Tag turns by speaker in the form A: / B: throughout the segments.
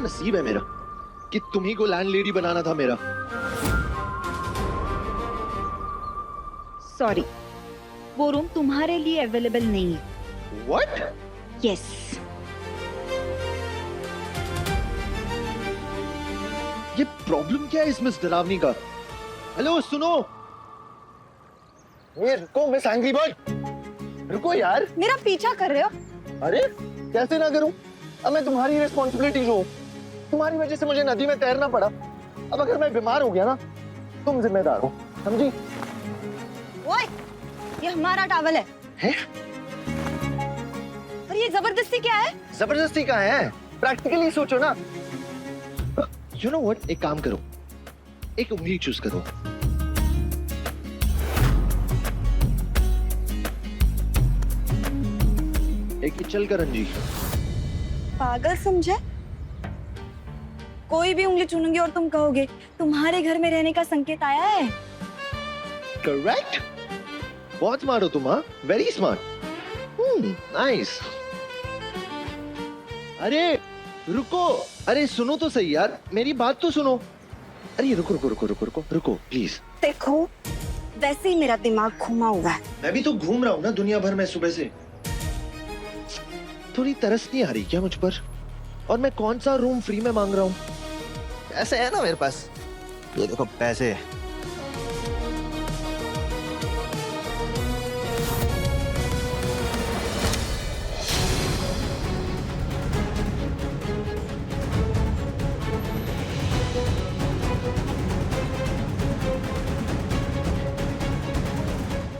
A: नसीब है मेरा कि तुम्ही को लैंडलेडी बनाना था मेरा।
B: सॉरी, वो रूम तुम्हारे लिए अवेलेबल नहीं है।
A: What?
B: यस।
A: ये प्रॉब्लम क्या है इस मिस डरावनी का? हेलो सुनो, ये रुको मिस एंग्री बर्ड, रुको यार।
B: मेरा पीछा कर रहे हो?
A: अरे कैसे ना करूं, अब मैं तुम्हारी रिस्पॉन्सिबिलिटी हूँ। तुम्हारी वजह से मुझे नदी में तैरना पड़ा। अब अगर मैं बीमार हो गया ना, तुम जिम्मेदार हो, समझी?
B: ओए, ये हमारा टॉवल है।
A: हैं?
B: और ये जबरदस्ती क्या है?
A: जबरदस्ती कहाँ है? प्रैक्टिकली सोचो ना। यू नो व्हाट, एक काम करो, एक उंगली चूज करो। एक इचलकरंजी।
B: पागल समझे? कोई भी उंगली चुनूंगी और तुम कहोगे तुम्हारे घर में रहने का संकेत आया है।
A: करेक्ट, बहुत स्मार्ट हो तुम। हाँ, वेरी स्मार्ट। नाइस। अरे रुको, अरे सुनो तो सही यार, मेरी बात तो सुनो। अरे रुको रुको रुको रुको रुको रुको प्लीज।
B: देखो, वैसे ही मेरा दिमाग घुमा हुआ है।
A: मैं भी तो घूम रहा हूँ ना दुनिया भर में सुबह से। थोड़ी तरस नहीं आ रही क्या मुझ पर? और मैं कौन सा रूम फ्री में मांग रहा हूँ? पैसे है ना मेरे पास, ये देखो पैसे।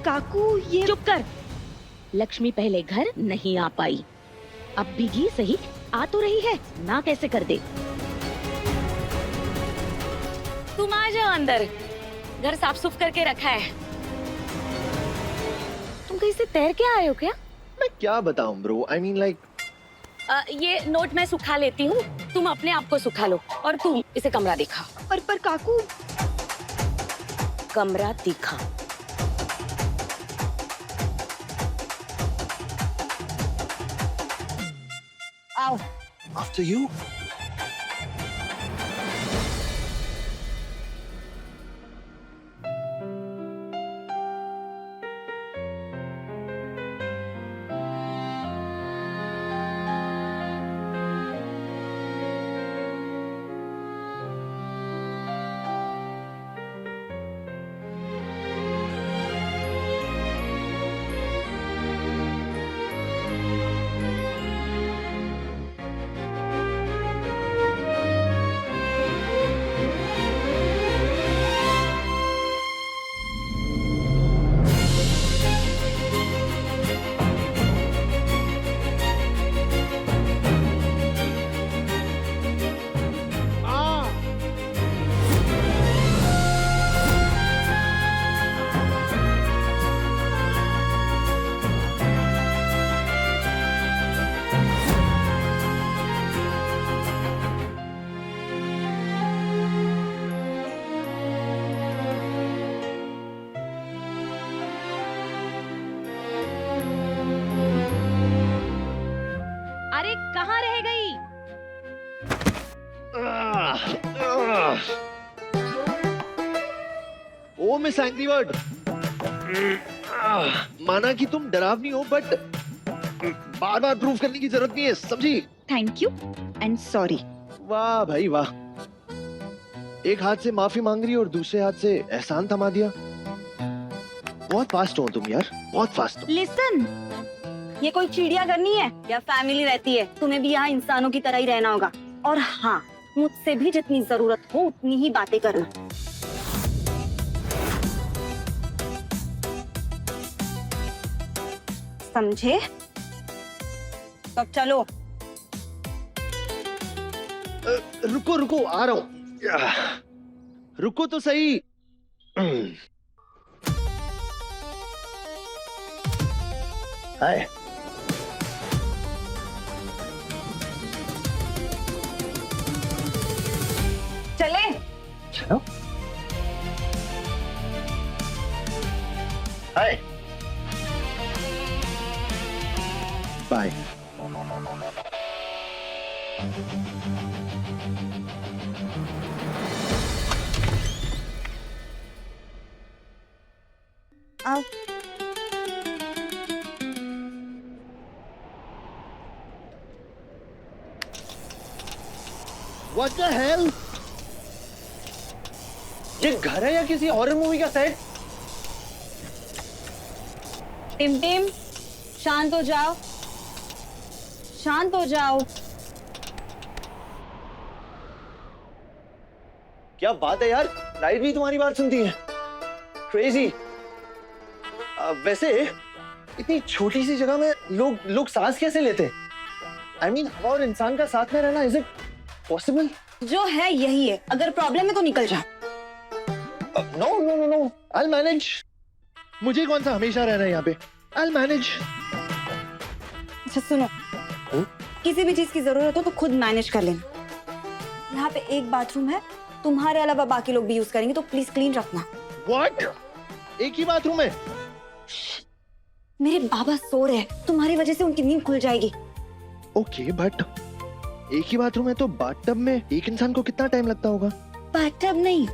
B: काकू, ये
C: चुप कर। लक्ष्मी पहले घर नहीं आ पाई, अब भीगी सही आ तो रही है, ना कैसे कर दे। तुम आ जाओ अंदर, घर साफ सुफ करके रखा है। तुम कहीं से तैर के आए हो क्या?
A: मैं क्या बताऊं ब्रो, आई मीन लाइक।
C: ये नोट मैं सुखा लेती हूँ, तुम अपने आप को सुखा लो और तुम इसे कमरा दिखा।
B: पर काकू,
C: कमरा दिखा।
B: आओ।
A: After you.
C: अरे कहाँ रह गई?
A: ओ मिस एंग्री बर्ड, माना कि तुम डरावनी हो, बट बार बार प्रूफ करने की जरूरत नहीं है, समझी?
B: Thank you and sorry.
A: वाह भाई वाह, एक हाथ से माफी मांग रही और दूसरे हाथ से एहसान थमा दिया। बहुत फास्ट हो तुम यार, बहुत फास्ट हो।
B: लिसन, ये कोई चिड़ियाघर नहीं है या फैमिली रहती है, तुम्हें भी यहाँ इंसानों की तरह ही रहना होगा। और हाँ, मुझसे भी जितनी जरूरत हो उतनी ही बातें करना। समझे? अब चलो।
A: रुको रुको, आ रहा हूँ। रुको तो सही। हाय।
B: चले?
A: चलो। हाय। बाय।
B: आओ।
A: What the hell? ये घर है या किसी हॉरर मूवी का सेट?
B: टिम टिम, शांत हो जाओ, शांत हो जाओ।
A: क्या बात है यार, लाइट भी तुम्हारी बात सुनती है। क्रेजी। वैसे इतनी छोटी सी जगह में लोग सांस कैसे लेते? I mean, हवा और इंसान का साथ में रहना, इज इट पॉसिबल?
B: जो है यही है, अगर प्रॉब्लम है तो निकल जा।
A: No no no no, I'll manage। मुझे कौन सा हमेशा रहना है यहाँ पे? I'll manage।
B: अच्छा सुनो, किसी भी चीज की जरूरत हो तो खुद मैनेज कर लेना। यहाँ पे एक बाथरूम है, तुम्हारे अलावा बाकी लोग भी यूज करेंगे, तो प्लीज क्लीन रखना।
A: What? एक ही बाथरूम है?
B: मेरे बाबा सो रहे हैं, तुम्हारी वजह से उनकी नींद खुल जाएगी।
A: ओके, बट एक ही बाथरूम है तो बाथटब में एक इंसान को कितना टाइम लगता होगा?
B: बाथटब नहीं,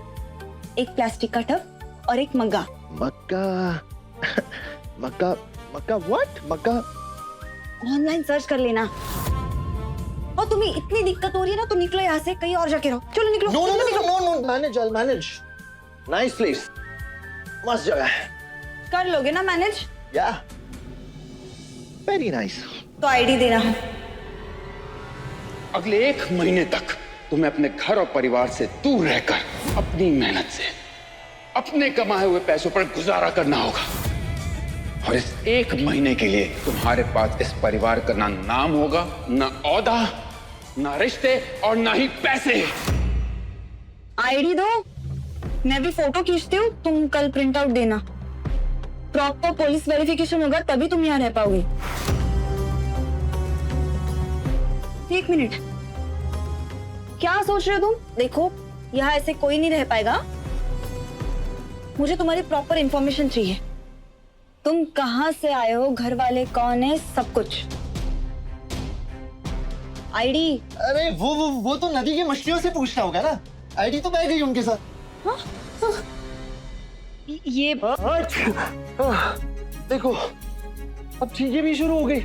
B: एक प्लास्टिक का टब और एक मग्गा।
A: मक्का मक्का मक्का व्हाट? मक्का
B: ऑनलाइन सर्च कर लेना। और तुम्हें इतनी दिक्कत हो रही है ना, तो निकलो यहाँ से, कहीं और जाके रहो। चलो निकलो।
A: नो नो
B: निकलो,
A: no no no, manage, I'll manage। Nice place, मस्त जगह है।
B: कर लोगे ना मैनेज?
A: या वेरी नाइस।
B: तो आईडी देना है।
D: अगले 1 महीने तक तुम्हें अपने घर और परिवार से दूर रहकर अपनी मेहनत से अपने कमाए हुए पैसों पर गुजारा करना होगा। और इस 1 महीने के लिए तुम्हारे पास इस परिवार का ना नाम होगा, ना औहदा, ना रिश्ते और ना ही पैसे।
B: आईडी दो, मैं भी फोटो खींचती हूँ, तुम कल प्रिंट आउट देना। प्रॉपर पुलिस वेरिफिकेशन होगा तभी तुम यहाँ रह पाओगे। 1 मिनट, क्या सोच रहे हो तुम? देखो, यहाँ ऐसे कोई नहीं रह पाएगा। मुझे तुम्हारी प्रॉपर इंफॉर्मेशन चाहिए। तुम कहाँ से आए हो, घर वाले कौन है, सब कुछ। आईडी।
A: अरे वो तो नदी की मछलियों से पूछना होगा ना। आईडी तो बह गई उनके साथ।
B: ये
A: देखो, अब चीजें भी शुरू हो गई।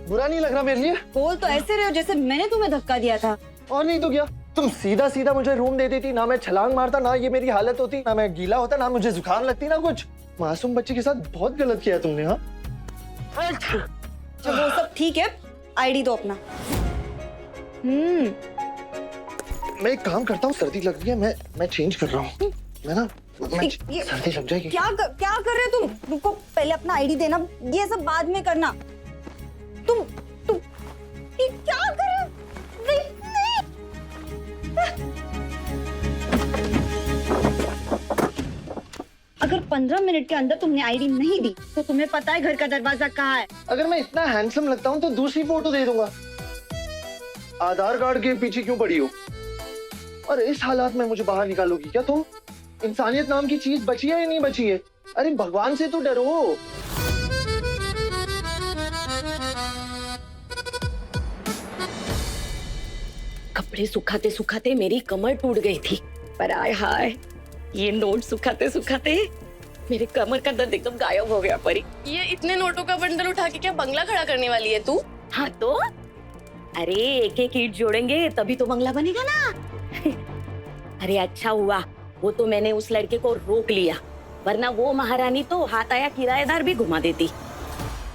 A: बुरा नहीं लग रहा मेरे लिए?
B: बोल तो ऐसे रहे हो जैसे मैंने तुम्हें धक्का दिया था।
A: और नहीं तो क्या, तुम सीधा सीधा मुझे रूम दे देती, ना मैं छलांग मारता, ना ये मेरी हालत होती, ना मैं गीला होता, ना मुझे जुकाम लगती, ना कुछ। मासूम बच्चे के साथ बहुत गलत किया तुमने। हाँ,
B: जब वो सब ठीक है, आईडी दो अपना।
A: मैं एक काम करता हूँ, सर्दी लग रही है, मैं चेंज कर रहा हूँ। सर्दी लग जाएगी।
B: क्या कर रहे हो तुम? रुको, पहले अपना आईडी देना, ये सब बाद में करना। तुम ये क्या कर रहे हो? नहीं। अगर 15 मिनट के अंदर तुमने आईडी नहीं दी तो तुम्हें पता है घर का दरवाजा कहाँ है।
A: अगर मैं इतना हैंडसम लगता हूँ तो दूसरी फोटो दे दूंगा। आधार कार्ड के पीछे क्यों पड़ी हो? और इस हालात में मुझे बाहर निकालोगी क्या तुम? इंसानियत नाम की चीज बची है या नहीं बची है? अरे भगवान से तो डरो।
C: कपड़े सुखाते सुखाते मेरी कमर टूट गई थी, पर आय हाय, ये नोट सुखाते सुखाते मेरे कमर का दर्द एकदम गायब हो गया। परी,
E: ये इतने नोटों का बंडल उठा के क्या बंगला खड़ा करने वाली है तू?
C: हाँ तो अरे एक एक ईंट जोड़ेंगे तभी तो बंगला बनेगा ना। अरे अच्छा हुआ वो तो मैंने उस लड़के को रोक लिया, वरना वो महारानी तो हाथ आया किराएदार भी घुमा देती।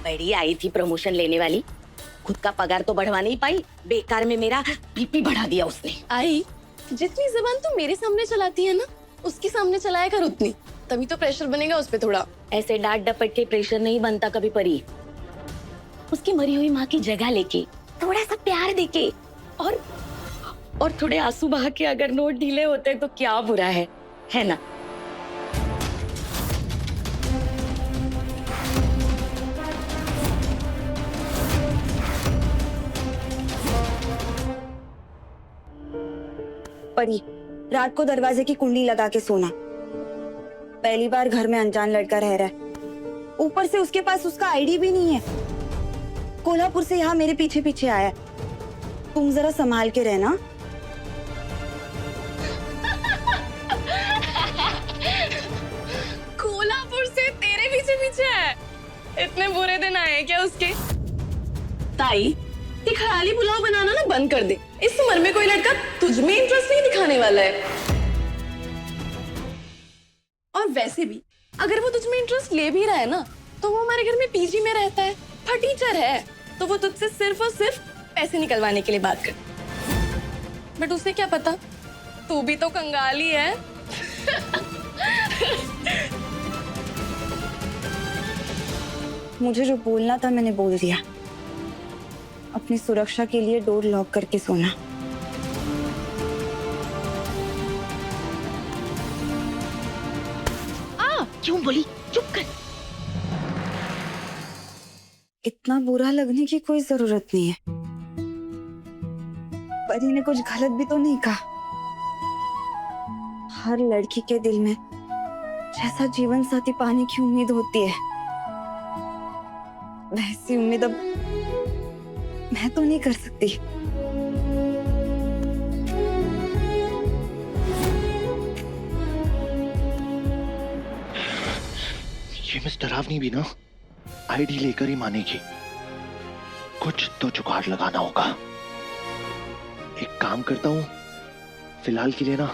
C: बड़ी आई थी प्रमोशन लेने वाली, खुद का पगार तो बढ़वा नहीं पाई, बेकार में मेरा बीपी बढ़ा दिया उसने।
E: आई, जितनी जबान तू मेरे सामने चलाती है ना, उसके सामने चलाया कर उतनी, तभी तो प्रेशर बनेगा उस पे थोड़ा।
C: ऐसे डांट डपट के प्रेशर नहीं बनता कभी परी। उसकी मरी हुई माँ की जगह लेके, थोड़ा सा प्यार देके और थोड़े आंसू बहा के अगर नोट ढीले होते तो क्या बुरा है ना?
B: परी, रात को दरवाजे की कुंडी लगा के सोना। पहली बार घर में अनजान लड़का रह रहा है, ऊपर से उसके पास उसका आईडी भी नहीं है। कोल्हापुर से यहाँ मेरे पीछे पीछे आया। तुम जरा संभाल के रहना।
E: अच्छे है। इतने बुरे दिन आए हैं क्या उसके? ताई, ये खराली पुलाव बनाना ना बंद कर दे। इस उम्र में कोई लड़का तुझ में इंटरेस्ट नहीं दिखाने वाला है। और वैसे भी अगर वो तुझ में इंटरेस्ट ले भी रहा है ना, तो वो हमारे घर में पीजी में रहता है, फटीचर है, तो वो तुझसे सिर्फ और सिर्फ पैसे निकलवाने के लिए बात कर। बट उसे क्या पता, तू भी तो कंगाल ही है।
B: मुझे जो बोलना था मैंने बोल दिया। अपनी सुरक्षा के लिए डोर लॉक करके सोना।
C: क्यों बोली? चुप कर।
B: इतना बुरा लगने की कोई जरूरत नहीं है। परी ने कुछ गलत भी तो नहीं कहा। हर लड़की के दिल में जैसा जीवन साथी पाने की उम्मीद होती है, वैसी उम्मीद अब मैं तो नहीं कर सकती।
A: ये मिस डरावनी भी ना आईडी लेकर ही मानेगी। कुछ तो जुगाड़ लगाना होगा। एक काम करता हूँ, फिलहाल के लिए ना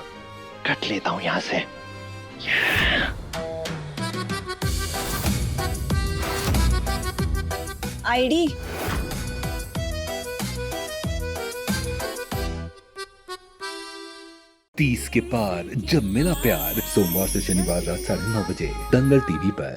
A: कट लेता हूँ यहाँ से।
B: आईडी
F: तीस के पार जब मिला प्यार, सोमवार से शनिवार रात 9:30 बजे दंगल टीवी पर।